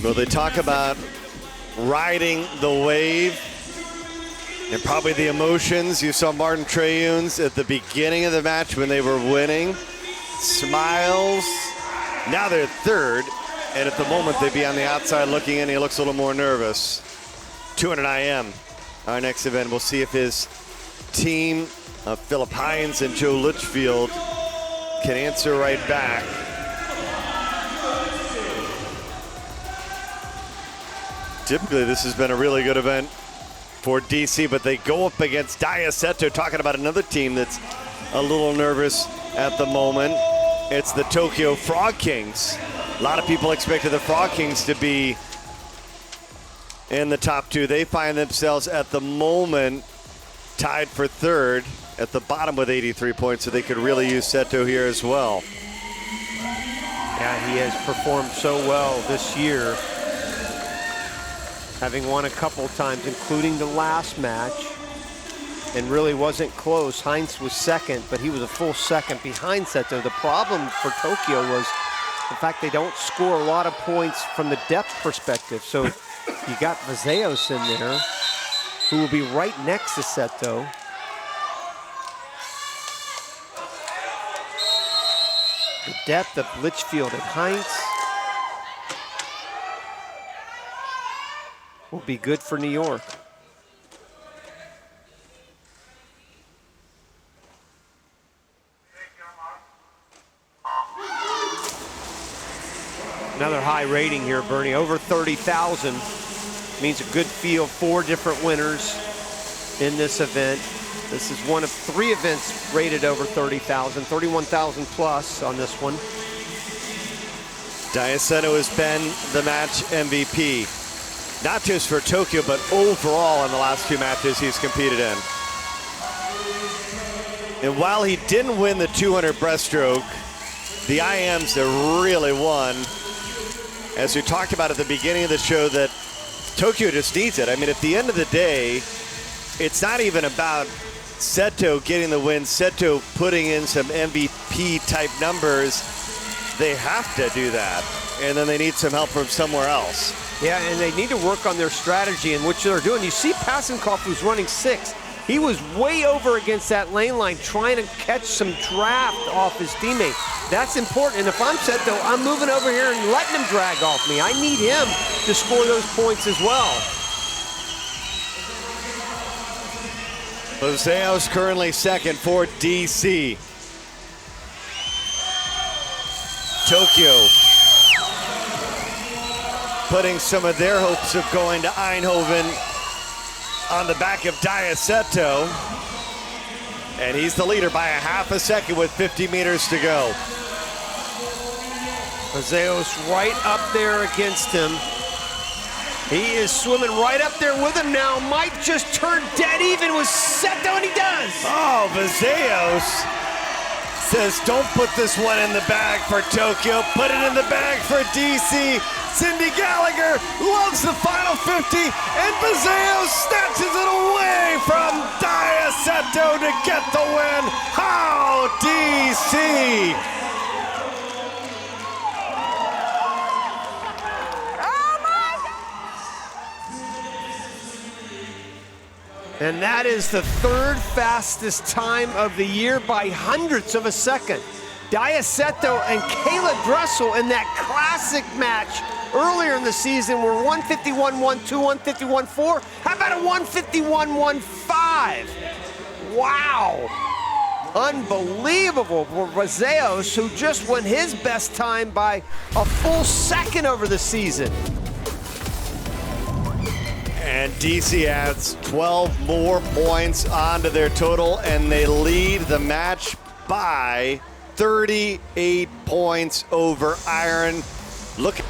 Well, they talk about riding the wave and probably the emotions. You saw Martin Treuns at the beginning of the match when they were winning. Smiles. Now they're third, and at the moment they'd be on the outside looking in. He looks a little more nervous. 200 IM, our next event. We'll see if his team of Philip Heintz and Joe Litchfield can answer right back. Typically, this has been a really good event for DC, but they go up against Daiya Seto, talking about another team that's a little nervous at the moment. It's the Tokyo Frog Kings. A lot of people expected the Frog Kings to be in the top two. They find themselves at the moment tied for third at the bottom with 83 points, so they could really use Seto here as well. Yeah, he has performed so well this year, having won a couple times, including the last match, and really wasn't close. Heintz was second, but he was a full second behind Seto. The problem for Tokyo was the fact they don't score a lot of points from the depth perspective. So you got Vazaios in there, who will be right next to Seto. The depth of Litchfield and Heintz will be good for New York. Another high rating here, Bernie, over 30,000. Means a good field, 4 different winners in this event. This is one of 3 events rated over 30,000, 31,000 plus on this one. Daiya Seto has been the match MVP, not just for Tokyo, but overall in the last 2 matches he's competed in. And while he didn't win the 200 breaststroke, the IMs that really won, as we talked about at the beginning of the show, that Tokyo just needs it. I mean, at the end of the day, it's not even about Seto getting the win, Seto putting in some MVP type numbers. They have to do that, and then they need some help from somewhere else. Yeah, and they need to work on their strategy, and which they're doing. You see Pasenkov, who's running 6. He was way over against that lane line trying to catch some draft off his teammate. That's important, and if I'm Seto, I'm moving over here and letting him drag off me. I need him to score those points as well. Vazaios currently second for DC. Tokyo putting some of their hopes of going to Eindhoven on the back of Daiya Seto. And he's the leader by a half a second with 50 meters to go. Vazaios right up there against him. He is swimming right up there with him now. Might just turn dead even with Seto, and he does. Oh, Vazaios says, don't put this one in the bag for Tokyo. Put it in the bag for DC. Cindy Gallagher loves the final 50, and Vazaios snatches it away from Daiya Seto to get the win. How DC! And that is the 3rd fastest time of the year by hundredths of a second. Daiya Seto and Kayla Dressel in that classic match earlier in the season were 151.12, 151.4. How about a 151.15? Wow. Unbelievable for Vazaios, who just won his best time by a full second over the season. And DC adds 12 more points onto their total, and they lead the match by 38 points over Iron. Look